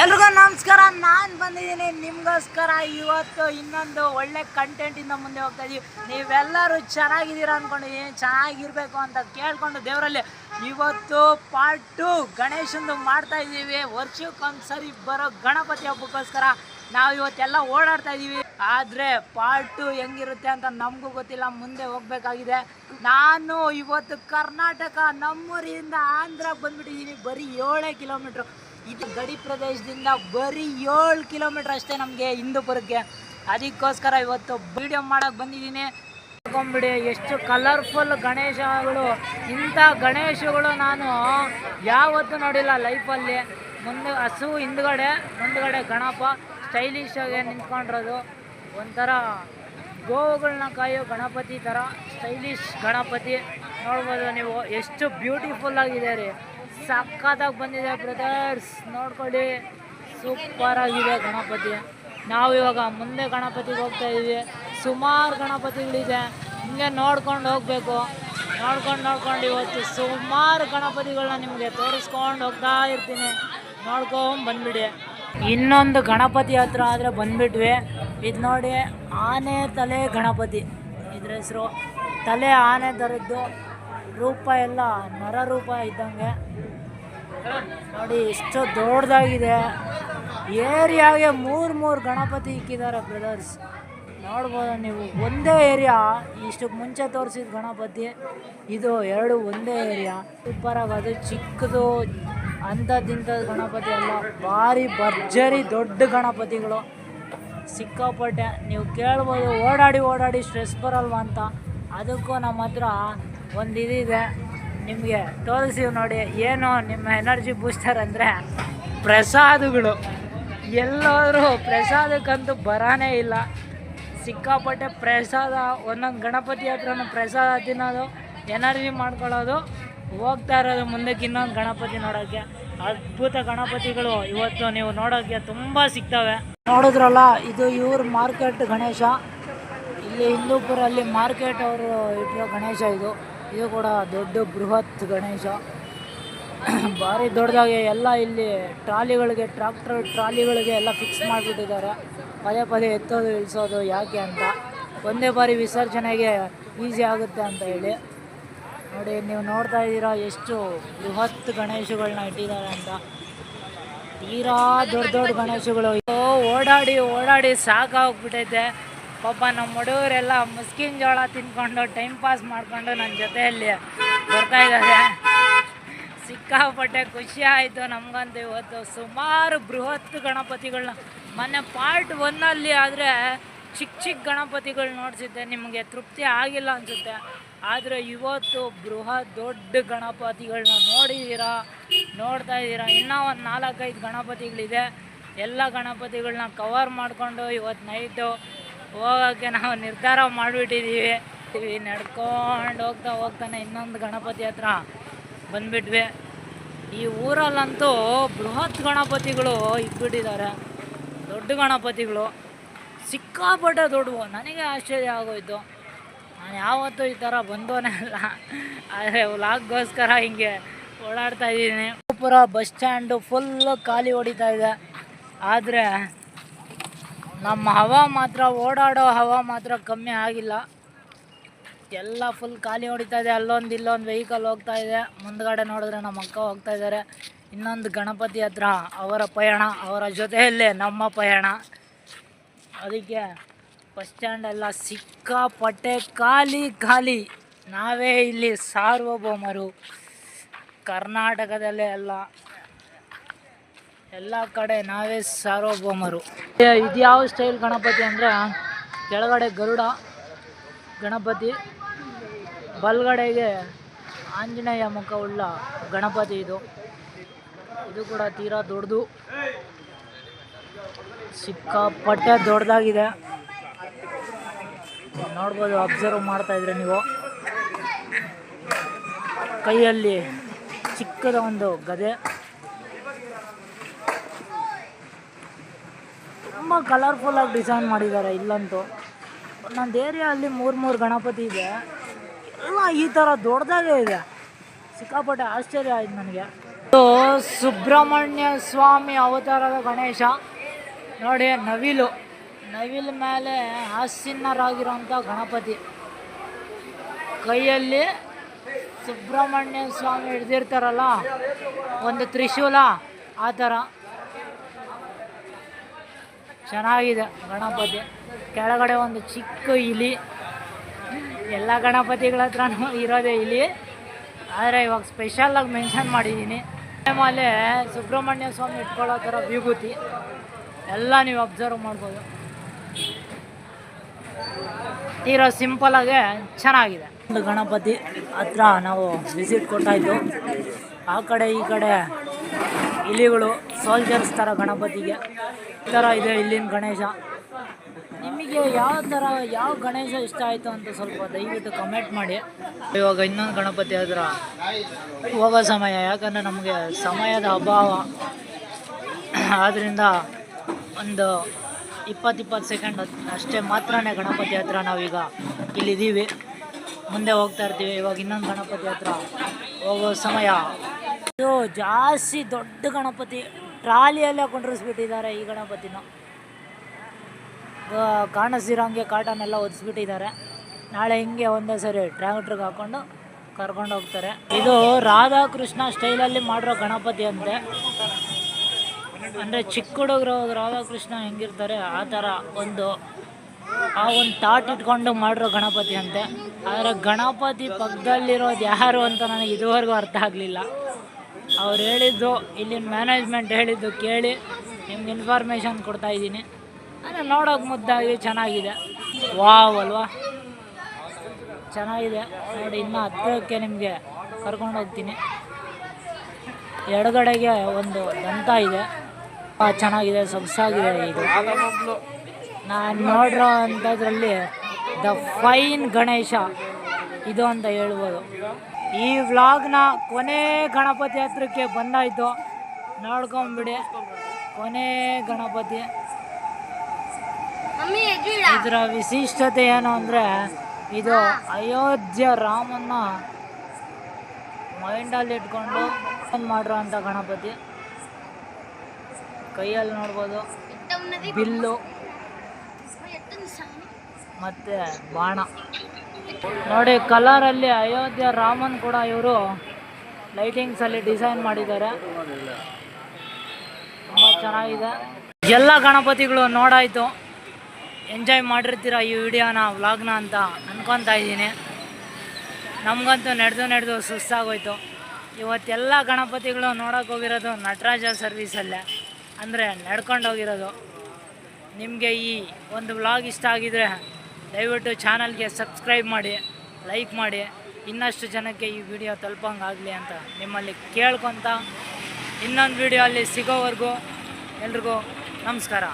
ಎಲ್ರಿಗೂ ನಮಸ್ಕಾರ. ನಾನು ಬಂದಿದ್ದೀನಿ ನಿಮಗೋಸ್ಕರ. ಇವತ್ತು ಇನ್ನೊಂದು ಒಳ್ಳೆ ಕಂಟೆಂಟಿಂದ ಮುಂದೆ ಹೋಗ್ತಾ ಇದೀವಿ. ನೀವೆಲ್ಲರೂ ಚೆನ್ನಾಗಿದ್ದೀರಾ ಅಂದ್ಕೊಂಡಿದ್ದೀನಿ. ಚೆನ್ನಾಗಿರಬೇಕು ಅಂತ ಕೇಳ್ಕೊಂಡು ದೇವರಲ್ಲಿ ಇವತ್ತು ಪಾರ್ಟ್ 2 ಗಣೇಶಂದು ಮಾಡ್ತಾ ಇದ್ದೀವಿ. ವರ್ಷಕ್ಕೊಂದ್ಸರಿ ಬರೋ ಗಣಪತಿ ಹಬ್ಬಕ್ಕೋಸ್ಕರ ನಾವು ಇವತ್ತೆಲ್ಲ ಓಡಾಡ್ತಾ ಇದ್ದೀವಿ. ಆದರೆ ಪಾರ್ಟ್ 2 ಹೆಂಗಿರುತ್ತೆ ಅಂತ ನಮಗೂ ಗೊತ್ತಿಲ್ಲ, ಮುಂದೆ ಹೋಗಬೇಕಾಗಿದೆ. ನಾನು ಇವತ್ತು ಕರ್ನಾಟಕ ನಮ್ಮೂರಿಂದ ಆಂಧ್ರಕ್ಕೆ ಬಂದುಬಿಟ್ಟಿದ್ದೀನಿ. ಬರೀ 7 ಕಿಲೋಮೀಟ್ರು. ಇದು ಗಡಿ ಪ್ರದೇಶದಿಂದ ಬರೀ 7 ಕಿಲೋಮೀಟ್ರ್ ಅಷ್ಟೇ ನಮಗೆ ಹಿಂದೂಪುರಕ್ಕೆ. ಅದಕ್ಕೋಸ್ಕರ ಇವತ್ತು ವಿಡಿಯೋ ಮಾಡೋಕ್ಕೆ ಬಂದಿದ್ದೀನಿ. ನೋಡ್ಕೊಂಬಿಡಿ ಎಷ್ಟು ಕಲರ್ಫುಲ್ ಗಣೇಶಗಳು. ಇಂಥ ಗಣೇಶಗಳು ನಾನು ಯಾವತ್ತೂ ನೋಡಿಲ್ಲ ಲೈಫಲ್ಲಿ. ಮುಂದೆ ಹಸು ಮುಂದುಗಡೆ ಗಣಪ ಸ್ಟೈಲಿಶ್ ಆಗಿ ನಿಂತ್ಕೊಂಡಿರೋದು. ಒಂಥರ ಗೋವುಗಳನ್ನ ಕಾಯೋ ಗಣಪತಿ ಥರ ಸ್ಟೈಲಿಶ್ ಗಣಪತಿ ನೋಡ್ಬೋದು ನೀವು. ಎಷ್ಟು ಬ್ಯೂಟಿಫುಲ್ ಆಗಿದೆ ರೀ, ಸಕ್ಕತ್ತಾಗಿ ಬಂದಿದೆ ಬ್ರದರ್ಸ್. ನೋಡ್ಕೊಳ್ಳಿ, ಸೂಪರ್ ಆಗಿದೆ ಗಣಪತಿ. ನಾವು ಇವಾಗ ಮುಂದೆ ಗಣಪತಿಗೆ ಹೋಗ್ತಾ ಇದ್ದೀವಿ. ಸುಮಾರು ಗಣಪತಿಗಳಿದೆ, ಹಿಂಗೆ ನೋಡ್ಕೊಂಡು ಹೋಗಬೇಕು. ನೋಡ್ಕೊಂಡು ಇವತ್ತು ಸುಮಾರು ಗಣಪತಿಗಳನ್ನ ನಿಮಗೆ ತೋರಿಸ್ಕೊಂಡು ಹೋಗ್ತಾ ಇರ್ತೀನಿ. ನೋಡ್ಕೊಂಡು ಬಂದ್ಬಿಡಿ. ಇನ್ನೊಂದು ಗಣಪತಿ ಹತ್ರ ಆದರೆ ಬಂದ್ಬಿಟ್ವಿ. ಇದು ನೋಡಿ, ಆನೆ ತಲೆ ಗಣಪತಿ. ಇದ್ರ ಹೆಸರು ತಲೆ ಆನೆ ಥರದ್ದು, ರೂಪ ಎಲ್ಲ ನರ ರೂಪ ಇದ್ದಂಗೆ. ನೋಡಿ ಎಷ್ಟು ದೊಡ್ಡದಾಗಿದೆ. ಏರಿಯಾಗೆ ಮೂರು ಗಣಪತಿ ಇಕ್ಕಿದ್ದಾರೆ ಬ್ರದರ್ಸ್. ನೋಡ್ಬೋದು ನೀವು. ಒಂದೇ ಏರಿಯಾ. ಇಷ್ಟಕ್ಕೆ ಮುಂಚೆ ತೋರಿಸಿದ ಗಣಪತಿ ಇದು 2 ಒಂದೇ ಏರಿಯಾ. ಸೂಪರಾಗಿ ಅದು ಚಿಕ್ಕದು ಅಂಥದ್ದಿಂಥದ್ದು ಗಣಪತಿ ಅಲ್ಲ, ಭಾರಿ ಭರ್ಜರಿ ದೊಡ್ಡ ಗಣಪತಿಗಳು ಸಿಕ್ಕಾಪಟ್ಟೆ. ನೀವು ಕೇಳ್ಬೋದು ಓಡಾಡಿ ಸ್ಟ್ರೆಸ್ ಬರಲ್ವ ಅಂತ. ಅದಕ್ಕೂ ನಮ್ಮ ಹತ್ರ ಒಂದು ಇದಿದೆ, ನಿಮಗೆ ತೋರಿಸಿವಿ ನೋಡಿ. ಏನು ನಿಮ್ಮ ಎನರ್ಜಿ ಬೂಸ್ಟರ್ ಅಂದರೆ ಪ್ರಸಾದಗಳು. ಎಲ್ಲರೂ ಪ್ರಸಾದಕ್ಕಂತೂ ಬರಾನೇ ಇಲ್ಲ. ಸಿಕ್ಕಾಪಟ್ಟೆ ಪ್ರಸಾದ. ಒಂದೊಂದು ಗಣಪತಿ ಹತ್ರನೂ ಪ್ರಸಾದ ತಿನ್ನೋದು, ಎನರ್ಜಿ ಮಾಡ್ಕೊಳ್ಳೋದು, ಹೋಗ್ತಾ ಇರೋದು ಮುಂದಕ್ಕೆ ಇನ್ನೊಂದು ಗಣಪತಿ ನೋಡೋಕ್ಕೆ. ಅದ್ಭುತ ಗಣಪತಿಗಳು ಇವತ್ತು ನೀವು ನೋಡೋಕ್ಕೆ ತುಂಬ ಸಿಗ್ತವೆ. ನೋಡಿದ್ರಲ್ಲ, ಇದು ಇವ್ರ ಮಾರ್ಕೆಟ್ ಗಣೇಶ. ಇಲ್ಲಿ ಹಿಂದೂಪುರಲ್ಲಿ ಮಾರ್ಕೆಟ್ ಅವರು ಇಟ್ಟಿರೋ ಗಣೇಶ ಇದು ಕೂಡ ದೊಡ್ಡ ಬೃಹತ್ ಗಣೇಶ. ಭಾರಿ ದೊಡ್ಡದಾಗಿ ಎಲ್ಲ ಇಲ್ಲಿ ಟ್ರಾಲಿಗಳಿಗೆ, ಟ್ರಾಕ್ಟರ್ ಟ್ರಾಲಿಗಳಿಗೆ ಎಲ್ಲ ಫಿಕ್ಸ್ ಮಾಡಿಬಿಟ್ಟಿದ್ದಾರೆ. ಪದೇ ಎತ್ತೋದು ಇಳಿಸೋದು ಯಾಕೆ ಅಂತ, ಒಂದೇ ಬಾರಿ ವಿಸರ್ಜನೆಗೆ ಈಸಿ ಆಗುತ್ತೆ ಅಂತ ಹೇಳಿ. ನೋಡಿ, ನೀವು ನೋಡ್ತಾ ಇದ್ದೀರಾ ಎಷ್ಟು ಬೃಹತ್ ಗಣೇಶಗಳನ್ನ ಇಟ್ಟಿದ್ದಾರೆ ಅಂತ. ತೀರಾ ದೊಡ್ಡ ಗಣೇಶಗಳು. ಓಡಾಡಿ ಸಾಕಾಗ್ಬಿಟ್ಟೈತೆ. ಪಾಪ ನಮ್ಮ ಹುಡುಗರೆಲ್ಲ ಮುಸ್ಕಿನ ಜೋಳ ತಿನ್ಕೊಂಡು ಟೈಮ್ ಪಾಸ್ ಮಾಡಿಕೊಂಡು ನನ್ನ ಜೊತೆಯಲ್ಲಿ ಬರ್ತಾ ಇದ್ದಾರೆ. ಸಿಕ್ಕಾಪಟ್ಟೆ ಖುಷಿ ಆಯಿತು ನಮಗಂತೂ. ಇವತ್ತು ಸುಮಾರು ಬೃಹತ್ ಗಣಪತಿಗಳನ್ನ ಮೊನ್ನೆ ಪಾರ್ಟ್ 1 ಆದರೆ ಚಿಕ್ಕ ಗಣಪತಿಗಳು ನೋಡಿಸಿದ್ದೆ, ನಿಮಗೆ ತೃಪ್ತಿ ಆಗಿಲ್ಲ ಅನಿಸುತ್ತೆ. ಆದರೆ ಇವತ್ತು ಬೃಹತ್ ದೊಡ್ಡ ಗಣಪತಿಗಳನ್ನ ನೋಡ್ತಾ ಇದ್ದೀರಾ. ಇನ್ನೂ ಒಂದು 4-5 ಗಣಪತಿಗಳಿದೆ. ಎಲ್ಲ ಗಣಪತಿಗಳನ್ನ ಕವರ್ ಮಾಡಿಕೊಂಡು ಇವತ್ತು ನೈಟು ಹೋಗೋಕ್ಕೆ ನಾವು ನಿರ್ಧಾರ ಮಾಡಿಬಿಟ್ಟಿದ್ದೀವಿ. ನಡ್ಕೊಂಡು ಹೋಗ್ತಾನೆ ಇನ್ನೊಂದು ಗಣಪತಿ ಹತ್ರ ಬಂದುಬಿಟ್ವಿ. ಈ ಊರಲ್ಲಂತೂ ಬೃಹತ್ ಗಣಪತಿಗಳು ಇಟ್ಬಿಟ್ಟಿದ್ದಾರೆ. ದೊಡ್ಡ ಗಣಪತಿಗಳು ಸಿಕ್ಕಾಪಟ್ಟೆ ದೊಡ್ಡವು. ನನಗೆ ಆಶ್ಚರ್ಯ ಆಗೋಯ್ತು. ನಾನು ಯಾವತ್ತೂ ಈ ಥರ ಬಂದೋನೇ ಅಲ್ಲ. ಆದರೆ ವ್ಲಾಗ್ಗೋಸ್ಕರ ಹಿಂಗೆ ಓಡಾಡ್ತಾ ಇದ್ದೀನಿ. ಪುರ ಬಸ್ ಸ್ಟ್ಯಾಂಡು ಫುಲ್ಲು ಖಾಲಿ ಹೊಡಿತಾ ಇದೆ. ಆದರೆ ನಮ್ಮ ಓಡಾಡೋ ಹವಾ ಮಾತ್ರ ಕಮ್ಮಿ ಆಗಿಲ್ಲ. ಎಲ್ಲ ಫುಲ್ ಖಾಲಿ ಹೊಡಿತಾ ಇದೆ. ಇಲ್ಲೊಂದು ವೆಹಿಕಲ್ ಹೋಗ್ತಾ ಇದೆ. ಮುಂದ್ಗಡೆ ನೋಡಿದ್ರೆ ನಮ್ಮ ಅಕ್ಕ ಹೋಗ್ತಾ ಇದ್ದಾರೆ ಇನ್ನೊಂದು ಗಣಪತಿ ಹತ್ರ. ಅವರ ಪಯಣ, ಅವರ ಜೊತೆಯಲ್ಲೇ ನಮ್ಮ ಪಯಣ. ಅದಕ್ಕೆ ಬಸ್ ಸ್ಟ್ಯಾಂಡ್ ಎಲ್ಲ ಸಿಕ್ಕಾಪಟ್ಟೆ ಖಾಲಿ. ನಾವೇ ಇಲ್ಲಿ ಸಾರ್ವಭೌಮರು. ಕರ್ನಾಟಕದಲ್ಲೇ ಎಲ್ಲ ಕಡೆ ನಾವೇ ಸಾರ್ವಭೌಮರು. ಇದ್ಯಾವ ಸ್ಟೈಲ್ ಗಣಪತಿ ಅಂದರೆ, ಕೆಳಗಡೆ ಗರುಡ ಗಣಪತಿ, ಬಲ್ಗಡೆಗೆ ಆಂಜನೇಯ ಮುಖವುಳ್ಳ ಗಣಪತಿ. ಇದು ಕೂಡ ತೀರಾ ದೊಡ್ಡದು, ಸಿಕ್ಕಾಪಟ್ಟೆ ದೊಡ್ಡದಾಗಿದೆ. ನೋಡ್ಬೋದು, ಅಬ್ಸರ್ವ್ ಮಾಡ್ತಾ ಇದ್ರೆ ನೀವು. ಕೈಯಲ್ಲಿ ಚಿಕ್ಕದ ಒಂದು ಗದೆ. ತುಂಬ ಕಲರ್ಫುಲ್ಲಾಗಿ ಡಿಸೈನ್ ಮಾಡಿದ್ದಾರೆ. ಇಲ್ಲಂತೂ ಒಂದೊಂದು ಏರಿಯಲ್ಲಿ 3 ಗಣಪತಿ ಇದೆ. ಎಲ್ಲ ಈ ಥರ ದೊಡ್ಡದಾಗೇ ಇದೆ. ಸಿಕ್ಕಾಪಟ್ಟೆ ಆಶ್ಚರ್ಯ ಆಯ್ತು ನನಗೆ. ಇದು ಸುಬ್ರಹ್ಮಣ್ಯ ಸ್ವಾಮಿ ಅವತಾರದ ಗಣೇಶ ನೋಡಿ. ನವಿಲು ಮೇಲೆ ಆಸೀನರಾಗಿರೋಂಥ ಗಣಪತಿ, ಕೈಯಲ್ಲಿ ಸುಬ್ರಹ್ಮಣ್ಯ ಸ್ವಾಮಿ ಹಿಡ್ದಿರ್ತಾರಲ್ಲ ಒಂದು ತ್ರಿಶೂಲ, ಆ ಥರ ಚೆನ್ನಾಗಿದೆ ಗಣಪತಿ. ಕೆಳಗಡೆ ಒಂದು ಚಿಕ್ಕ ಇಲಿ, ಎಲ್ಲ ಗಣಪತಿಗಳ ಹತ್ರನೂ ಇರೋದೇ ಇಲಿ, ಆದರೆ ಇವಾಗ ಸ್ಪೆಷಲಾಗಿ ಮೆನ್ಷನ್ ಮಾಡಿದ್ದೀನಿ. ಮೇಲೆ ಸುಬ್ರಹ್ಮಣ್ಯ ಸ್ವಾಮಿ ಇಟ್ಕೊಳ್ಳೋ ಥರ ವಿಭೂತಿ ಎಲ್ಲ ನೀವು ಅಬ್ಸರ್ವ್ ಮಾಡ್ಬೋದು. ತೀರಾ ಸಿಂಪಲಾಗೆ ಚೆನ್ನಾಗಿದೆ. ಒಂದು ಗಣಪತಿ ಹತ್ರ ನಾವು ವಿಸಿಟ್ ಕೊಟ್ಟಾಯಿತು. ಆ ಕಡೆ ಈ ಕಡೆ ಇಲಿಗಳು, ಸೋಲ್ಜರ್ಸ್ ಥರ ಗಣಪತಿಗೆ ಈ ಥರ ಇದೆ ಇಲ್ಲಿನ ಗಣೇಶ. ನಿಮಗೆ ಯಾವ ಗಣೇಶ ಇಷ್ಟ ಆಯಿತು ಅಂತ ಸ್ವಲ್ಪ ದಯವಿಟ್ಟು ಕಮೆಂಟ್ ಮಾಡಿ. ಇವಾಗ ಇನ್ನೊಂದು ಗಣಪತಿ ಹತ್ರ ಹೋಗೋ ಸಮಯ, ಯಾಕಂದರೆ ನಮಗೆ ಸಮಯದ ಅಭಾವ, ಆದ್ದರಿಂದ ಒಂದು 20 ಸೆಕೆಂಡ್ ಅಷ್ಟೇ ಮಾತ್ರನೇ ಗಣಪತಿ ಹತ್ರ ನಾವೀಗ ಇಲ್ಲಿದ್ದೀವಿ. ಮುಂದೆ ಹೋಗ್ತಾ ಇರ್ತೀವಿ. ಇವಾಗ ಇನ್ನೊಂದು ಗಣಪತಿ ಹತ್ರ ಹೋಗೋ ಸಮಯ. ಇದು ಜಾಸ್ತಿ ದೊಡ್ಡ ಗಣಪತಿ, ಟ್ರಾಲಿಯಲ್ಲೇ ಕೊಂಡಿಸ್ಬಿಟ್ಟಿದ್ದಾರೆ ಈ ಗಣಪತಿನ. ಕಾಣಿಸ್ದಿರೋಂಗೆ ಕಾಟನೆಲ್ಲ ಒದಿಸ್ಬಿಟ್ಟಿದ್ದಾರೆ. ನಾಳೆ ಹಿಂಗೆ ಒಂದೇ ಸರಿ ಟ್ರ್ಯಾಕ್ಟ್ರಿಗೆ ಹಾಕ್ಕೊಂಡು ಕರ್ಕೊಂಡು ಹೋಗ್ತಾರೆ. ಇದು ರಾಧಾಕೃಷ್ಣ ಸ್ಟೈಲಲ್ಲಿ ಮಾಡಿರೋ ಗಣಪತಿ ಅಂತೆ. ಅಂದರೆ ಚಿಕ್ಕ ಹುಡುಗರು ರಾಧಾಕೃಷ್ಣ ಹೆಂಗಿರ್ತಾರೆ ಆ ಥರ ಒಂದು ತಾಟ್ ಇಟ್ಕೊಂಡು ಮಾಡಿರೋ ಗಣಪತಿ ಅಂತೆ. ಆದರೆ ಗಣಪತಿ ಪಕ್ಕದಲ್ಲಿರೋದು ಯಾರು ಅಂತ ನನಗೆ ಇದುವರೆಗೂ ಅರ್ಥ ಆಗಲಿಲ್ಲ. ಅವ್ರು ಹೇಳಿದ್ದು, ಇಲ್ಲಿನ ಮ್ಯಾನೇಜ್ಮೆಂಟ್ ಹೇಳಿದ್ದು ಕೇಳಿ ನಿಮ್ಗೆ ಇನ್ಫಾರ್ಮೇಷನ್ ಕೊಡ್ತಾಯಿದ್ದೀನಿ. ಅಂದರೆ ನೋಡೋಕೆ ಮುದ್ದಾಗಿ ಚೆನ್ನಾಗಿದೆ. ವಾವ್ ಅಲ್ವಾ, ಚೆನ್ನಾಗಿದೆ ನೋಡಿ. ಇನ್ನು ಹತ್ತಿರಕ್ಕೆ ನಿಮಗೆ ಕರ್ಕೊಂಡು ಹೋಗ್ತೀನಿ. ಎಡಗಡೆಗೆ ಒಂದು ದಂತ ಇದೆ, ಚೆನ್ನಾಗಿದೆ, ಸೊಗಸಾಗಿದೆ. ಇದು ನಾನು ನೋಡಿರೋ ಅಂಥದ್ರಲ್ಲಿ ದ ಫೈನ್ ಗಣೇಶ ಇದು ಅಂತ ಹೇಳ್ಬೋದು. ಈ ವ್ಲಾಗ್ನ ಕೊನೆ ಗಣಪತಿ ಹತ್ರಕ್ಕೆ ಬಂದಾಯಿತು, ನೋಡ್ಕೊಂಬಿಡಿ. ಕೊನೆ ಗಣಪತಿ, ಇದರ ವಿಶಿಷ್ಟತೆ ಏನು ಅಂದರೆ ಇದು ಅಯೋಧ್ಯ ರಾಮನ್ನ ಮೈಂಡಲ್ಲಿ ಇಟ್ಕೊಂಡು ಮಾಡಿರೋಂಥ ಗಣಪತಿ. ಕೈಯಲ್ಲಿ ನೋಡ್ಬೋದು ಬಿಲ್ಲು ಮತ್ತು ಬಾಣ ನೋಡಿ. ಕಲರಲ್ಲಿ ಅಯೋಧ್ಯ ರಾಮನ್ ಕೂಡ ಇವರು ಲೈಟಿಂಗ್ಸಲ್ಲಿ ಡಿಸೈನ್ ಮಾಡಿದ್ದಾರೆ. ತುಂಬ ಚೆನ್ನಾಗಿದೆ. ಎಲ್ಲ ಗಣಪತಿಗಳು ನೋಡಾಯಿತು, ಎಂಜಾಯ್ ಮಾಡಿರ್ತೀರ ಈ ವಿಡಿಯೋನ, ವ್ಲಾಗ್ನ ಅಂತ ಅನ್ಕೊತಾ ಇದ್ದೀನಿ. ನಮಗಂತೂ ನಡೆದು ಸುಸ್ತಾಗೋಯ್ತು. ಇವತ್ತೆಲ್ಲ ಗಣಪತಿಗಳು ನೋಡೋಕೆ ಹೋಗಿರೋದು ನಟರಾಜ ಸರ್ವೀಸಲ್ಲೇ, ಅಂದರೆ ನಡ್ಕೊಂಡು ಹೋಗಿರೋದು. ನಿಮಗೆ ಈ ಒಂದು ವ್ಲಾಗ್ ಇಷ್ಟ ಆಗಿದರೆ ದಯವಿಟ್ಟು ಚಾನಲ್ಗೆ ಸಬ್ಸ್ಕ್ರೈಬ್ ಮಾಡಿ, ಲೈಕ್ ಮಾಡಿ, ಇನ್ನಷ್ಟು ಜನಕ್ಕೆ ಈ ವಿಡಿಯೋ ತಲುಪಂಗಾಗಲಿ ಅಂತ ನಿಮ್ಮಲ್ಲಿ ಕೇಳ್ಕೊತ ಇನ್ನೊಂದು ವಿಡಿಯೋ ಅಲ್ಲಿ ಸಿಗೋವರೆಗೂ ಎಲ್ರಿಗೂ ನಮಸ್ಕಾರ.